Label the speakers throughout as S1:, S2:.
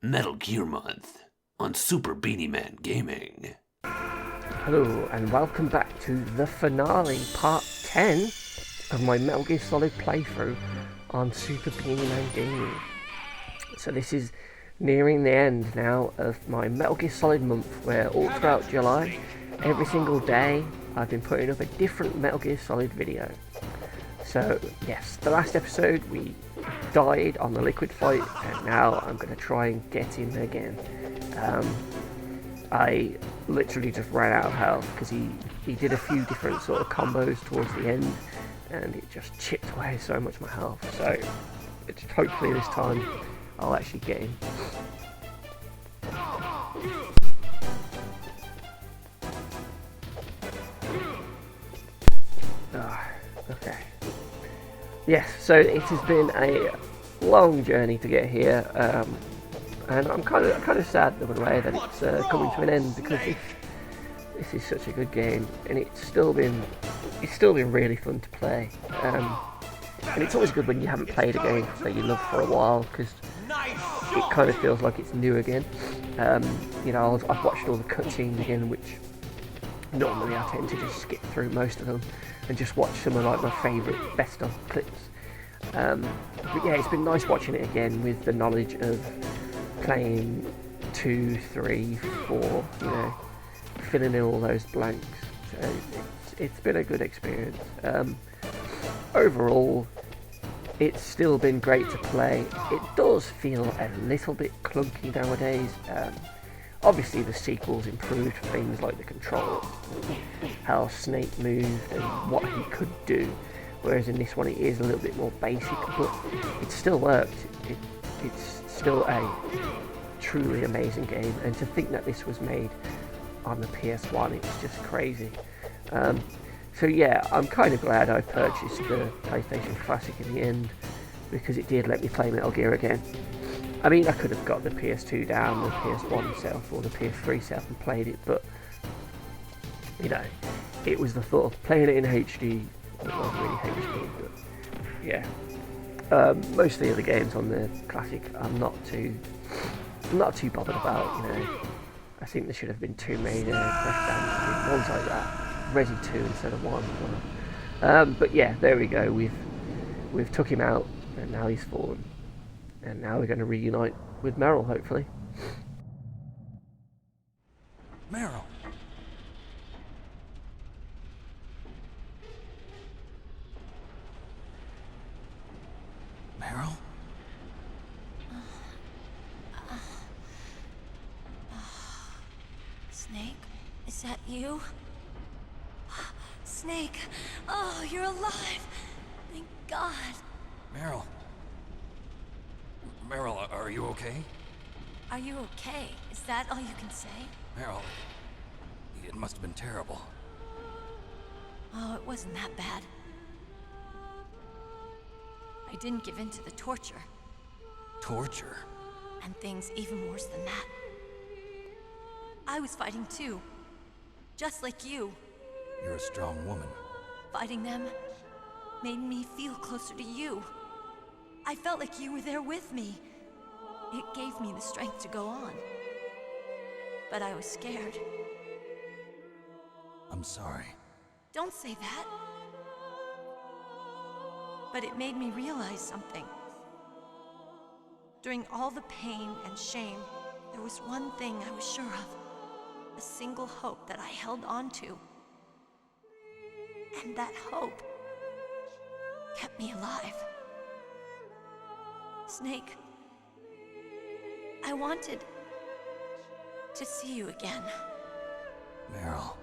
S1: Metal Gear Month on Super Beanie-man Gaming.
S2: Hello and welcome back to the finale, part 10 of my Metal Gear Solid playthrough on Super Beanie-man Gaming. So this is nearing the end now of my Metal Gear Solid month, where all throughout July, every single day, I've been putting up a different Metal Gear Solid video. So yes, the last episode we died on the liquid fight, and now I'm going to try and get him again. I literally just ran out of health because he did a few different sort of combos towards the end, and it just chipped away so much of my health. So hopefully this time I'll actually get him. Okay. Yes, so it has been a long journey to get here, and I'm kind of sad in a way that it's coming to an end, because this is such a good game, and it's still been really fun to play. And it's always good when you haven't played a game that you love for a while, because it kind of feels like it's new again. I've watched all the cutscenes again, which normally I tend to just skip through most of them and just watch some of like my favourite best of clips. But yeah, it's been nice watching it again with the knowledge of playing 2, 3, 4, filling in all those blanks. So it's been a good experience. Overall, it's still been great to play. It does feel a little bit clunky nowadays. Obviously the sequels improved things like the controls, how Snake moved and what he could do, whereas in this one it is a little bit more basic, but it still worked. It's still a truly amazing game, and to think that this was made on the PS1, it's just crazy. So yeah, I'm kind of glad I purchased the PlayStation Classic in the end, because it did let me play Metal Gear again. I mean, I could have got the PS2 down, the PS1 itself, or the PS3 itself and played it, but, it was the thought of playing it in HD. It wasn't really HD, but, yeah. Most of the other games on the Classic I'm not too bothered about, I think there should have been 2 made, Crash Bandicoot, ones like that, Resi 2 instead of 1. But yeah, there we go, we've took him out, and now he's fallen. And now we're going to reunite with Meryl, hopefully.
S3: Meryl! Meryl?
S4: Snake? Is that you? Snake! Oh, you're alive! Thank God!
S3: Meryl? Meryl, are you okay?
S4: Are you okay? Is that all you can say?
S3: Meryl, it must have been terrible.
S4: Oh, it wasn't that bad. I didn't give in to the torture.
S3: Torture?
S4: And things even worse than that. I was fighting too. Just like you.
S3: You're a strong woman.
S4: Fighting them made me feel closer to you. I felt like you were there with me. It gave me the strength to go on. But I was scared.
S3: I'm sorry.
S4: Don't say that. But it made me realize something. During all the pain and shame, there was one thing I was sure of. A single hope that I held on to. And that hope kept me alive. Snake, I wanted to see you again.
S3: Meryl.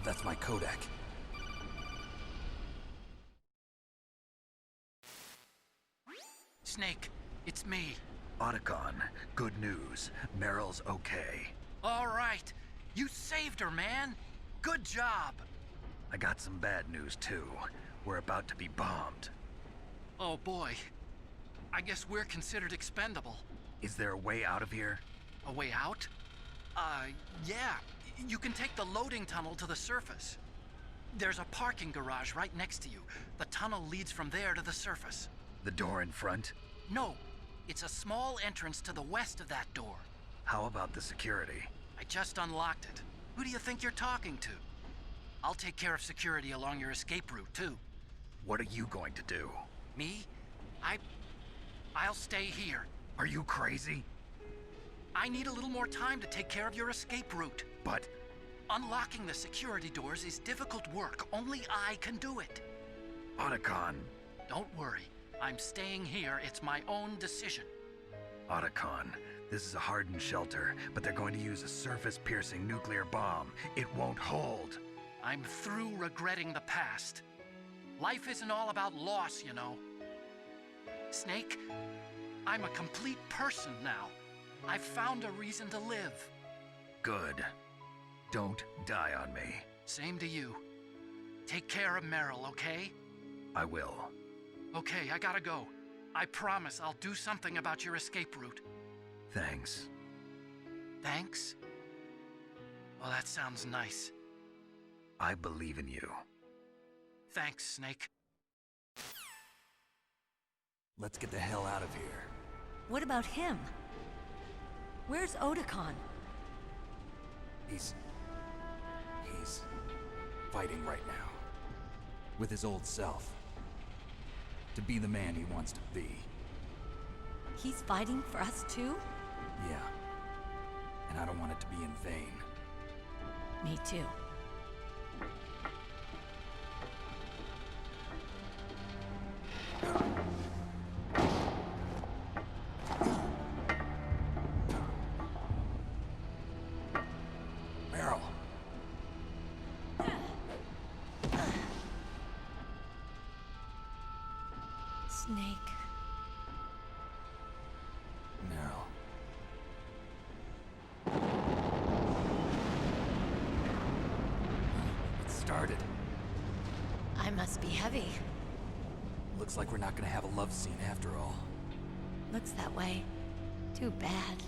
S3: That's my Kodak.
S5: Snake, it's me.
S6: Otacon, good news. Meryl's okay.
S5: All right. You saved her, man. Good job.
S6: I got some bad news, too. We're about to be bombed.
S5: Oh, boy. I guess we're considered expendable.
S6: Is there a way out of here?
S5: A way out? Yeah. You can take the loading tunnel to the surface. There's a parking garage right next to you. The tunnel leads from there to the surface.
S6: The door in front?
S5: No, it's a small entrance to the west of that door.
S6: How about the security?
S5: I just unlocked it. Who do you think you're talking to? I'll take care of security along your escape route, too.
S6: What are you going to do?
S5: Me? I'll stay here.
S6: Are you crazy?
S5: I need a little more time to take care of your escape route.
S6: But
S5: Unlocking the security doors is difficult work. Only I can do it.
S6: Otacon.
S5: Don't worry. I'm staying here. It's my own decision.
S6: Otacon, this is a hardened shelter, but they're going to use a surface-piercing nuclear bomb. It won't hold.
S5: I'm through regretting the past. Life isn't all about loss, you know. Snake, I'm a complete person now. I've found a reason to live.
S6: Good. Don't die on me.
S5: Same to you. Take care of Meryl, okay?
S6: I will.
S5: Okay, I gotta go. I promise I'll do something about your escape route.
S6: Thanks.
S5: Thanks? Well, that sounds nice.
S6: I believe in you.
S5: Thanks, Snake.
S3: Let's get the hell out of here.
S4: What about him? Where's Otacon?
S3: He's fighting right now. With his old self. To be the man he wants to be.
S4: He's fighting for us too?
S3: Yeah. And I don't want it to be in vain.
S4: Me too.
S3: Meryl.
S4: Snake.
S3: Meryl. It started.
S4: I must be heavy.
S3: Looks like we're not gonna have a love scene after all.
S4: Looks that way. Too bad.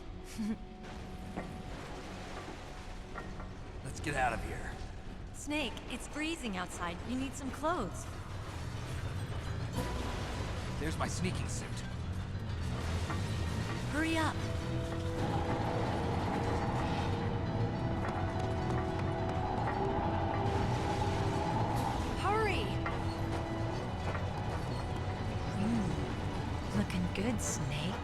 S3: Let's get out of here.
S4: Snake, it's freezing outside. You need some clothes.
S3: There's my sneaking suit.
S4: Hurry up. Hurry! Looking good, Snake.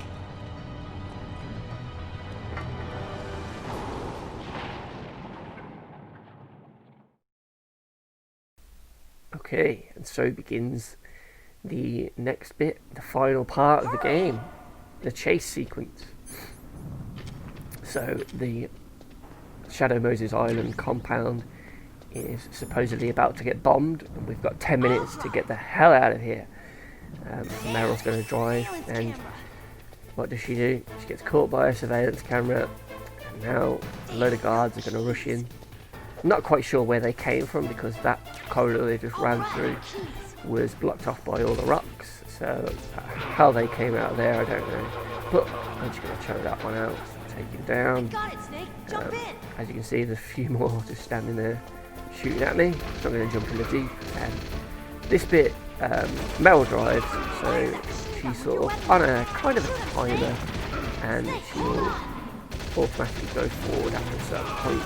S2: Okay, and so begins the next bit, the final part of the game, the chase sequence. So the Shadow Moses Island compound is supposedly about to get bombed, and we've got 10 minutes to get the hell out of here. Meryl's going to drive, and what does she do? She gets caught by a surveillance camera, and now a load of guards are going to rush in. I'm not quite sure where they came from, because that corridor they just ran through was blocked off by all the rocks, so how they came out of there I don't know, but I'm just going to choke that one out, take him down.
S4: Got it, Snake. Jump in.
S2: As you can see, there's a few more just standing there shooting at me, so I'm going to jump in the Jeep. And this bit, Meryl drives, so she's sort of on a kind of a timer, and she'll automatically go forward after a certain point,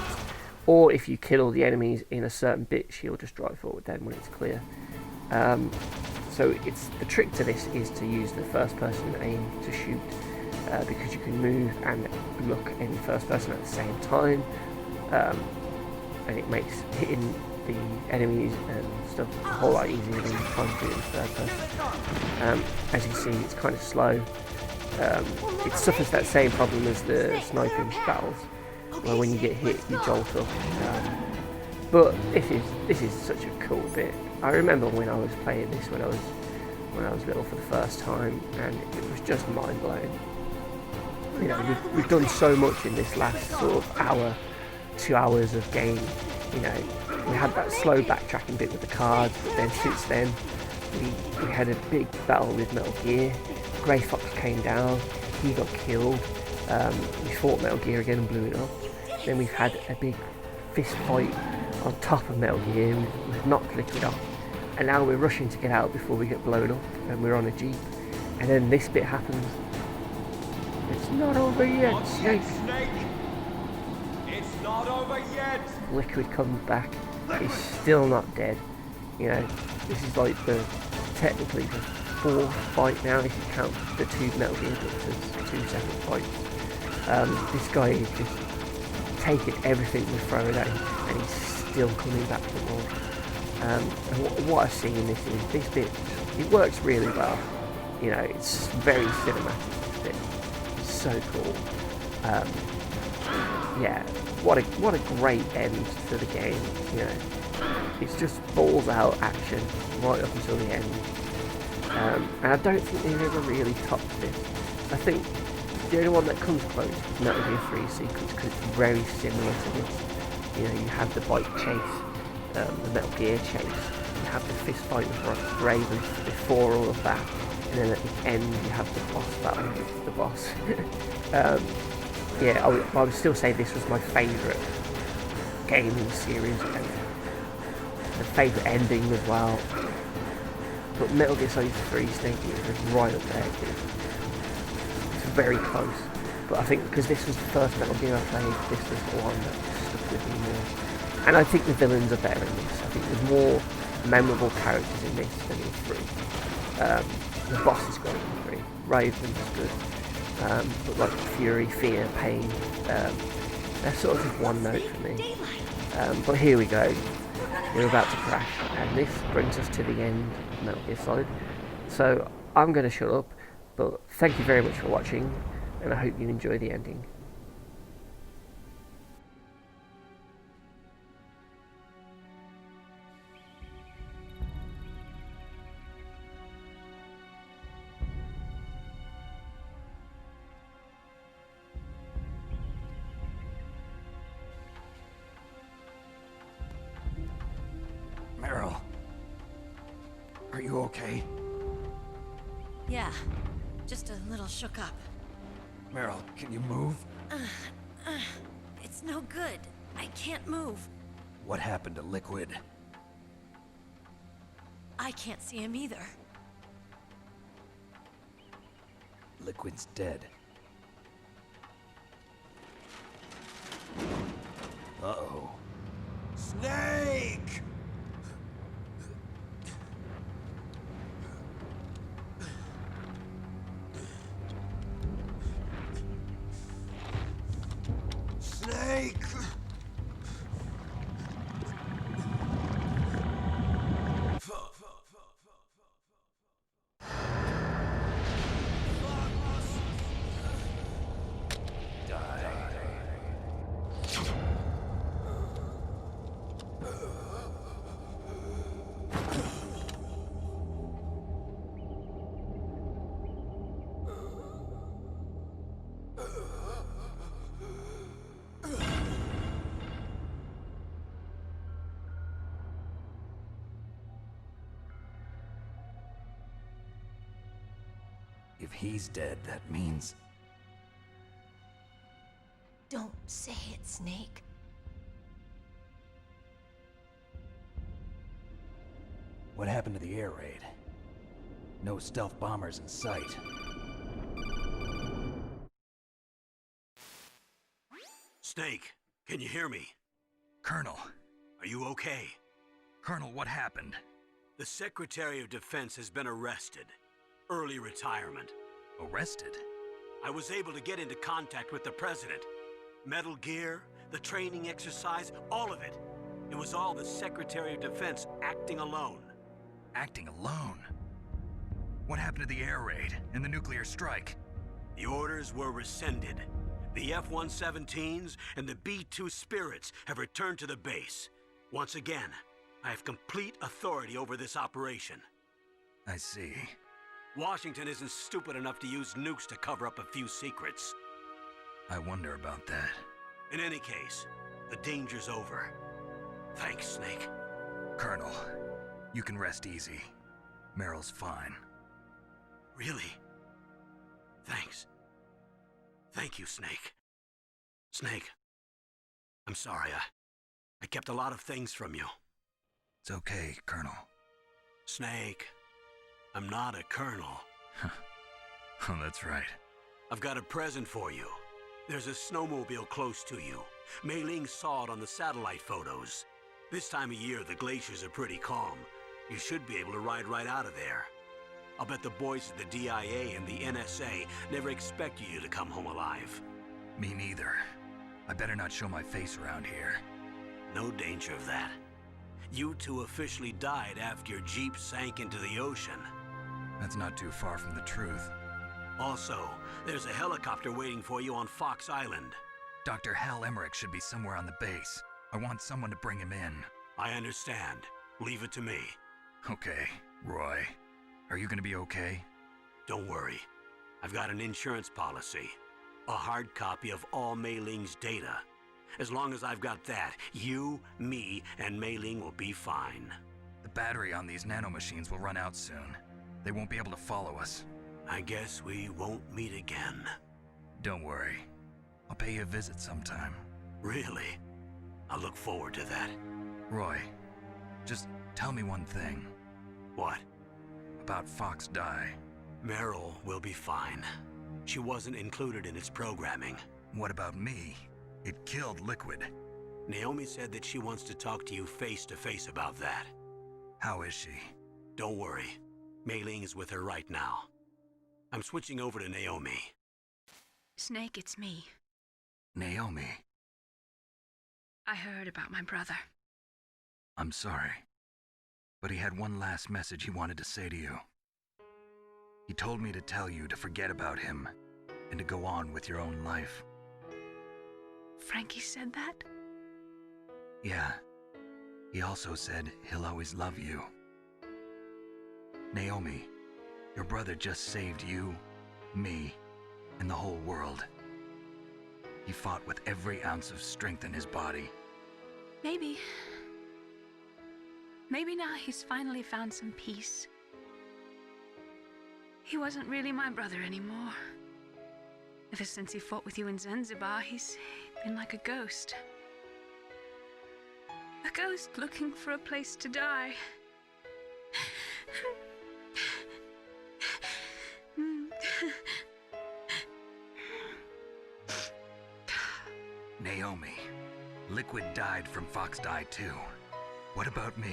S2: or if you kill all the enemies in a certain bit, she'll just drive forward then when it's clear. So it's the trick to this is to use the first person aim to shoot, because you can move and look in first person at the same time, and it makes hitting the enemies and stuff a whole lot easier than trying to do it in third person. As you can see, it's kind of slow. It suffers that same problem as the sniping battles, where when you get hit you jolt up. But this is such a cool bit. I remember when I was playing this when I was little for the first time, and it was just mind blowing. You know, we've done so much in this last sort of hour, 2 hours of game. You know, we had that slow backtracking bit with the cards, but then since then we had a big battle with Metal Gear. Grey Fox came down, he got killed. We fought Metal Gear again and blew it up. Then we've had a big fist fight on top of Metal Gear. We've knocked Liquid off, and now we're rushing to get out before we get blown up, and we're on a Jeep. And then this bit happens. It's not over yet, Snake.
S7: It's not over yet.
S2: Liquid comes back. He's still not dead. You know, this is like technically the 4th fight now if you count the 2 Metal Gear Victors 2 separate fights. This guy is just taking everything we throw at him, and he's still coming back for more. And what I see in this bit, it works really well. You know, it's very cinematic. This bit, it's so cool. Yeah, what a great end to the game. You know, it's just balls out action right up until the end. And I don't think they've ever really topped this. I think the only one that comes close is Metal Gear 3 sequence, because it's very similar to this. You know, you have the bike chase, the Metal Gear chase, you have the fist fight with Raven before all of that, and then at the end you have the boss battle with the boss. Yeah, I would still say this was my favourite game in the series, and the favourite ending as well. But Metal Gear Solid 3 Snake is right up there. It's very close. But I think because this was the first Metal Gear I played, this was the one that stuck with me more. And I think the villains are better in this. I think there's more memorable characters in this than in 3. The boss is great in 3. Raven's good. But like Fury, Fear, Pain, they're sort of just one note for me. But here we go. We're about to crash, and this brings us to the end of Metal Gear Solid. So I'm going to shut up, but thank you very much for watching, and I hope you enjoy the ending.
S6: Meryl, are you okay?
S4: Yeah, just a little shook up.
S6: Meryl, can you move?
S4: It's no good. I can't move.
S6: What happened to Liquid?
S4: I can't see him either.
S6: Liquid's dead. Uh-oh. Snake! Snake! If he's dead, that means...
S4: Don't say it, Snake.
S6: What happened to the air raid? No stealth bombers in sight.
S1: Snake, can you hear me?
S6: Colonel.
S1: Are you okay?
S6: Colonel, what happened?
S1: The Secretary of Defense has been arrested. Early retirement.
S6: Arrested?
S1: I was able to get into contact with the President. Metal Gear, the training exercise, all of it. It was all the Secretary of Defense acting alone.
S6: Acting alone? What happened to the air raid and the nuclear strike?
S1: The orders were rescinded. The F-117s and the B-2 Spirits have returned to the base. Once again, I have complete authority over this operation.
S6: I see.
S1: Washington isn't stupid enough to use nukes to cover up a few secrets.
S6: I wonder about that.
S1: In any case, the danger's over. Thanks, Snake.
S6: Colonel, you can rest easy. Meryl's fine.
S1: Really? Thanks. Thank you, Snake. Snake, I'm sorry. I kept a lot of things from you.
S6: It's okay, Colonel.
S1: Snake, I'm not a colonel.
S6: Oh, that's right.
S1: I've got a present for you. There's a snowmobile close to you. Mei Ling saw it on the satellite photos. This time of year, the glaciers are pretty calm. You should be able to ride right out of there. I'll bet the boys at the DIA and the NSA never expected you to come home alive.
S6: Me neither. I better not show my face around here.
S1: No danger of that. You two officially died after your Jeep sank into the ocean.
S6: That's not too far from the truth.
S1: Also, there's a helicopter waiting for you on Fox Island.
S6: Dr. Hal Emmerich should be somewhere on the base. I want someone to bring him in.
S1: I understand. Leave it to me.
S6: Okay, Roy. Are you gonna be okay?
S1: Don't worry. I've got an insurance policy. A hard copy of all Mei Ling's data. As long as I've got that, you, me, and Mei Ling will be fine.
S6: The battery on these nanomachines will run out soon. They won't be able to follow us.
S1: I guess we won't meet again.
S6: Don't worry. I'll pay you a visit sometime.
S1: Really? I look forward to that.
S6: Roy, just tell me one thing.
S1: What?
S6: About Fox Die.
S1: Meryl will be fine. She wasn't included in its programming.
S6: What about me? It killed Liquid.
S1: Naomi said that she wants to talk to you face to face about that.
S6: How is she?
S1: Don't worry. Mei Ling is with her right now. I'm switching over to Naomi.
S7: Snake, it's me.
S6: Naomi.
S7: I heard about my brother.
S6: I'm sorry. But he had one last message he wanted to say to you. He told me to tell you to forget about him and to go on with your own life.
S7: Frankie said that?
S6: Yeah. He also said he'll always love you. Naomi, your brother just saved you, me, and the whole world. He fought with every ounce of strength in his body.
S7: Maybe. Maybe now he's finally found some peace. He wasn't really my brother anymore. Ever since he fought with you in Zanzibar, he's been like a ghost. A ghost looking for a place to die.
S6: Naomi, Liquid died from Fox Die too. What about me?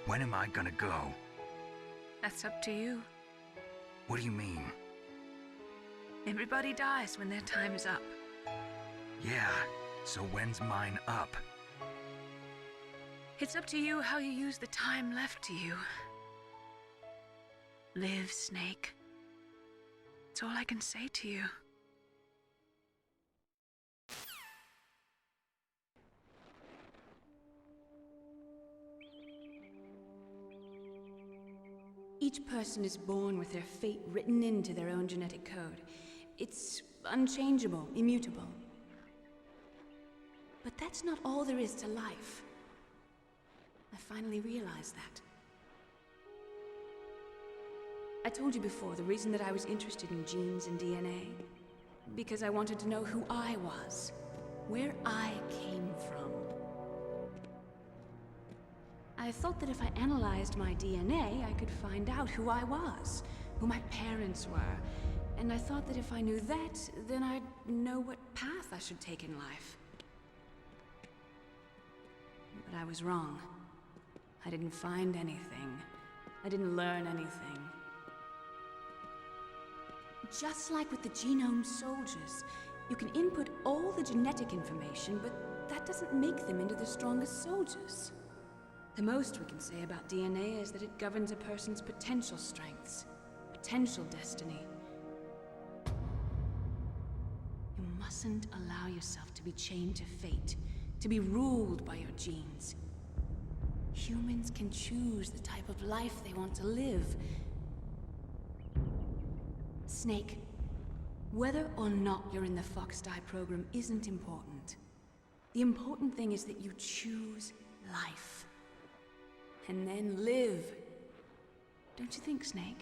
S6: When am I gonna go?
S7: That's up to you.
S6: What do you mean?
S7: Everybody dies when their time is up.
S6: Yeah, so when's mine up?
S7: It's up to you how you use the time left to you. Live, Snake. That's all I can say to you.
S8: Each person is born with their fate written into their own genetic code. It's unchangeable, immutable. But that's not all there is to life. I finally realized that. I told you before the reason that I was interested in genes and DNA. Because I wanted to know who I was, where I came from. I thought that if I analyzed my DNA, I could find out who I was, who my parents were, and I thought that if I knew that, then I'd know what path I should take in life. But I was wrong. I didn't find anything. I didn't learn anything. Just like with the genome soldiers, you can input all the genetic information, but that doesn't make them into the strongest soldiers. The most we can say about DNA is that it governs a person's potential strengths, potential destiny. You mustn't allow yourself to be chained to fate, to be ruled by your genes. Humans can choose the type of life they want to live. Snake, whether or not you're in the Fox Die program isn't important. The important thing is that you choose life. And then live. Don't you think, Snake?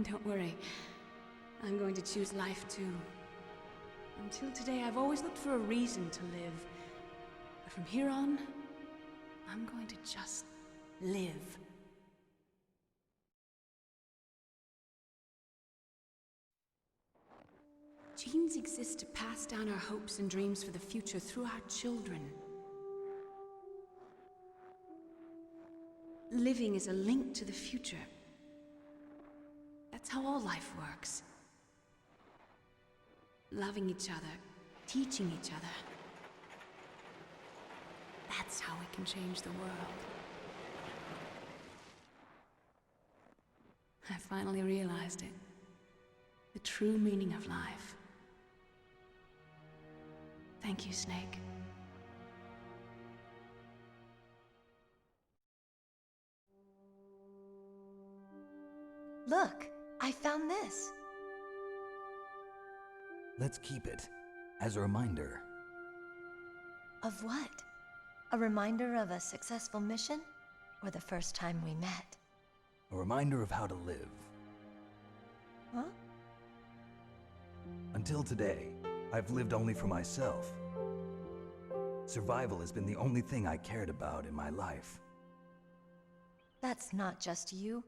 S8: Don't worry. I'm going to choose life too. Until today, I've always looked for a reason to live. But from here on, I'm going to just live. Genes exist to pass down our hopes and dreams for the future through our children. Living is a link to the future. That's how all life works. Loving each other, teaching each other. That's how we can change the world. I finally realized it. The true meaning of life. Thank you, Snake.
S4: Look, I found this.
S6: Let's keep it as a reminder.
S4: Of what? A reminder of a successful mission? Or the first time we met?
S6: A reminder of how to live.
S4: Huh?
S6: Until today, I've lived only for myself. Survival has been the only thing I cared about in my life.
S4: That's not just you.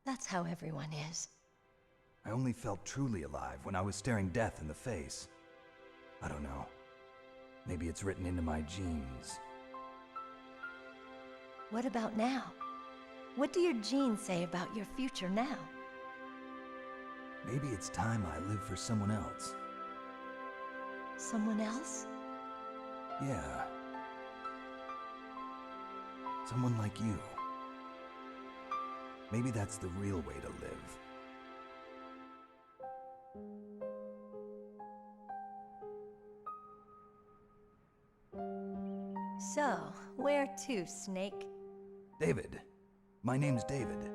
S4: That's how everyone is.
S6: I only felt truly alive when I was staring death in the face. I don't know. Maybe it's written into my genes.
S4: What about now? What do your genes say about your future now?
S6: Maybe it's time I live for someone else.
S4: Someone else?
S6: Yeah. Someone like you. Maybe that's the real way to live.
S4: So, where to, Snake?
S6: David. My name's David.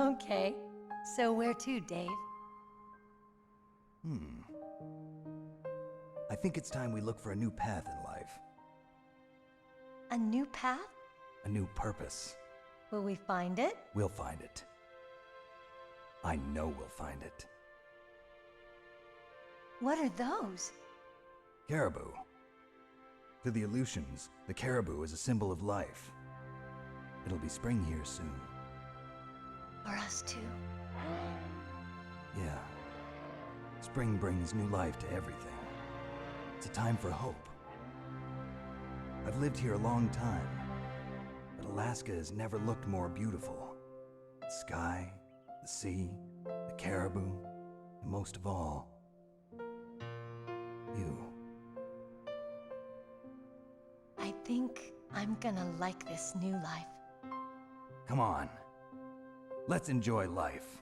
S4: Okay. So where to, Dave?
S6: I think it's time we look for a new path in life.
S4: A new path?
S6: A new purpose.
S4: Will we find it?
S6: We'll find it. I know we'll find it.
S4: What are those?
S6: Caribou. To the Aleutians, the caribou is a symbol of life. It'll be spring here soon.
S4: For us too.
S6: Yeah. Spring brings new life to everything. It's a time for hope. I've lived here a long time, but Alaska has never looked more beautiful. The sky, the sea, the caribou, and most of all, you.
S4: I think I'm gonna like this new life.
S6: Come on. Let's enjoy life.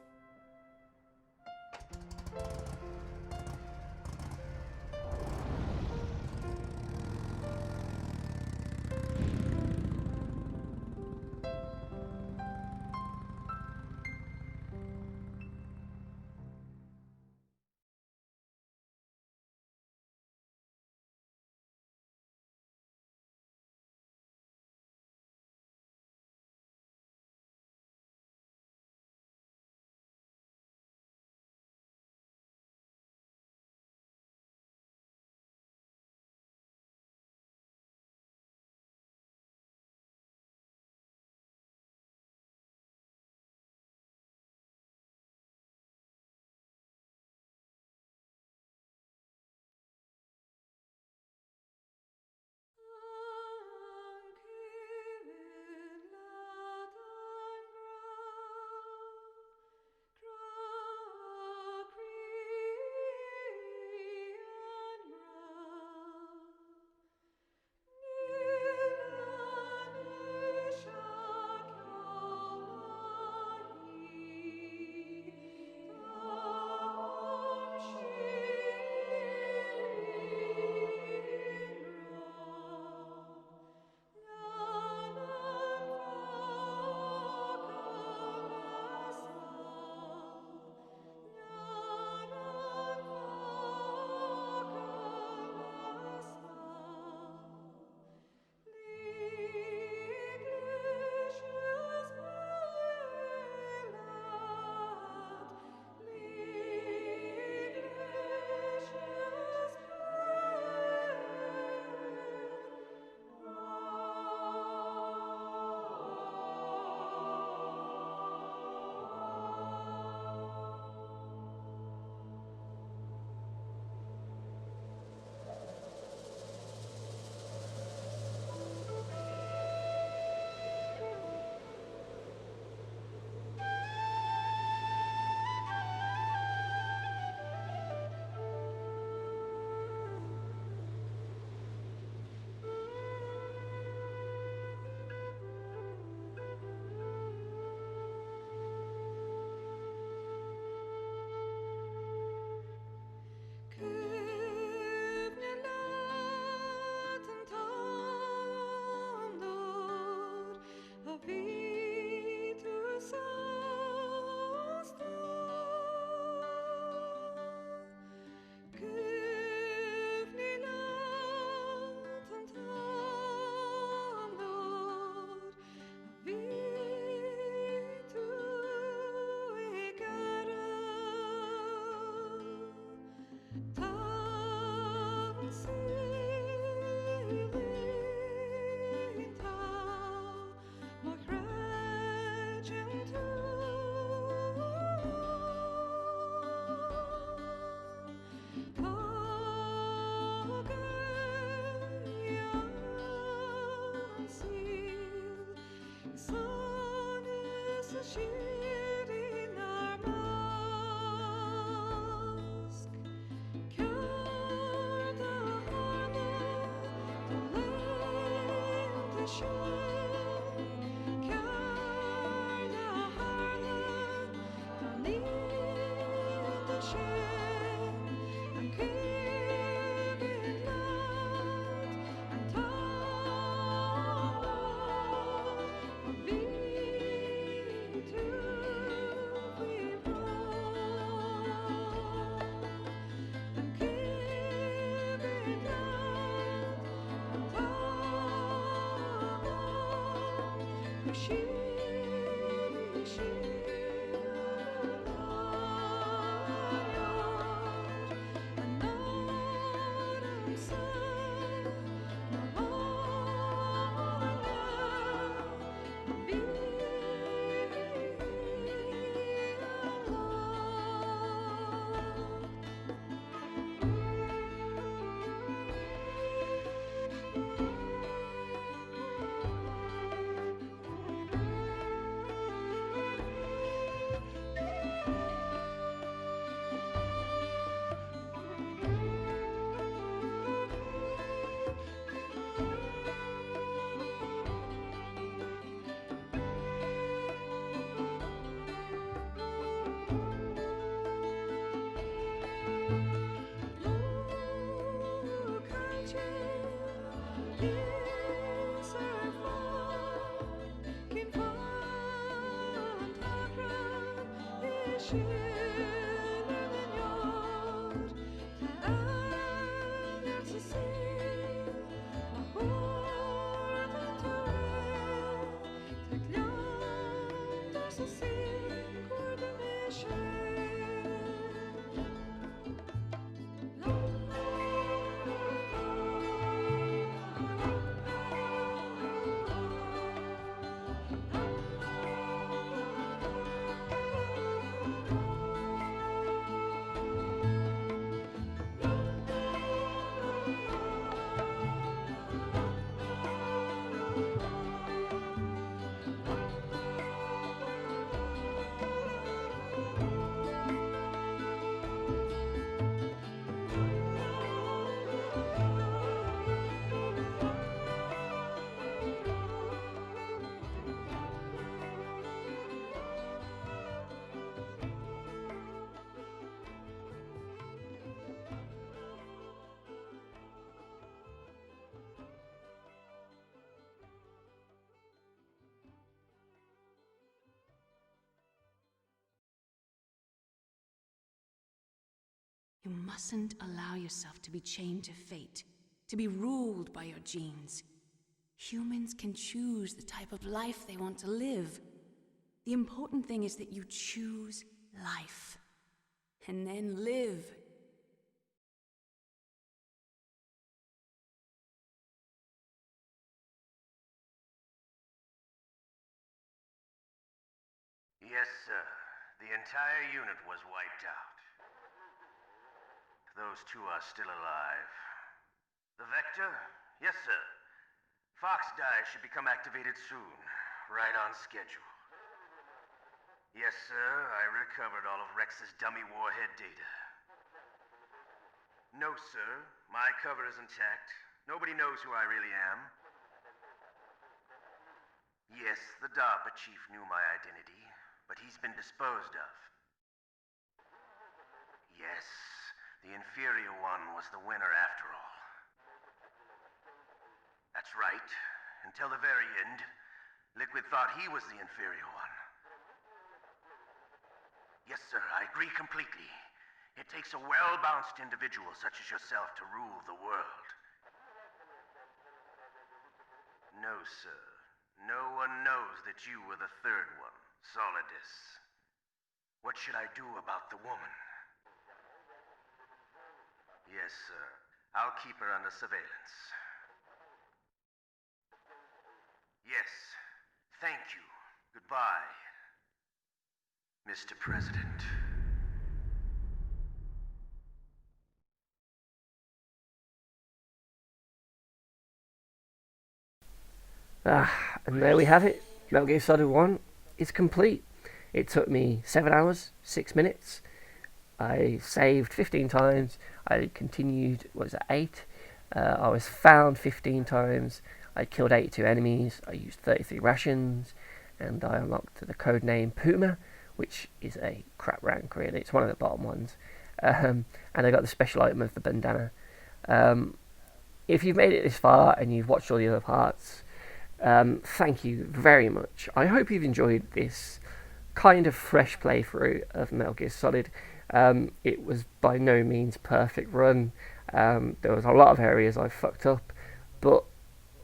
S8: You mustn't allow yourself to be chained to fate, to be ruled by your genes. Humans can choose the type of life they want to live. The important thing is that you choose life, and then live.
S9: Yes, sir. The entire unit was wiped out. Those two are still alive. The Vector? Yes, sir. Fox die should become activated soon. Right on schedule. Yes, sir. I recovered all of Rex's dummy warhead data. No, sir. My cover is intact. Nobody knows who I really am. Yes, the DARPA chief knew my identity, but he's been disposed of. Yes, the inferior one was the winner after all. That's right. Until the very end, Liquid thought he was the inferior one. Yes, sir, I agree completely. It takes a well-balanced individual such as yourself to rule the world. No, sir. No one knows that you were the third one, Solidus. What should I do about the woman? Yes, sir. I'll keep her under surveillance. Yes. Thank you. Goodbye, Mr. President.
S2: And there we have it. Metal Gear Solid 1 is complete. It took me 7 hours, 6 minutes. I saved 15 times. I continued, what is it, 8? I was found 15 times. I killed 82 enemies. I used 33 rations. And I unlocked the code name Puma, which is a crap rank, really. It's one of the bottom ones. And I got the special item of the bandana. If you've made it this far and you've watched all the other parts, thank you very much. I hope you've enjoyed this kind of fresh playthrough of Metal Gear Solid. It was by no means a perfect run. There was a lot of areas I fucked up, but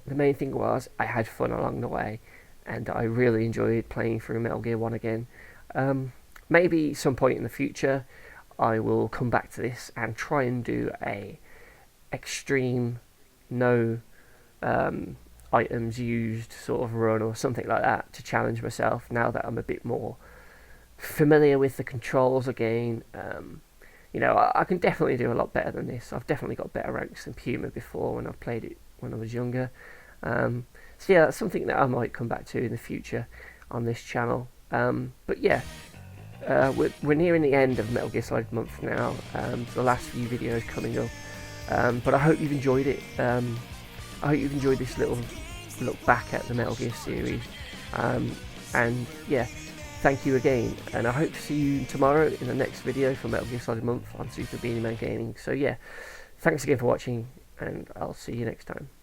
S2: the main thing was I had fun along the way, and I really enjoyed playing through Metal Gear 1 again. Maybe some point in the future I will come back to this and try and do a extreme no items used sort of run or something like that to challenge myself now that I'm a bit more familiar with the controls again. You know, I can definitely do a lot better than this. I've definitely got better ranks than Puma before when I've played it when I was younger. So yeah, that's something that I might come back to in the future on this channel. But yeah, we're nearing the end of Metal Gear Solid month now. The last few videos coming up. But I hope you've enjoyed it. I hope you've enjoyed this little look back at the Metal Gear series. And yeah, thank you again. And I hope to see you tomorrow in the next video for Metal Gear Solid month on Super Beanie-man Gaming. So yeah, thanks again for watching, and I'll see you next time.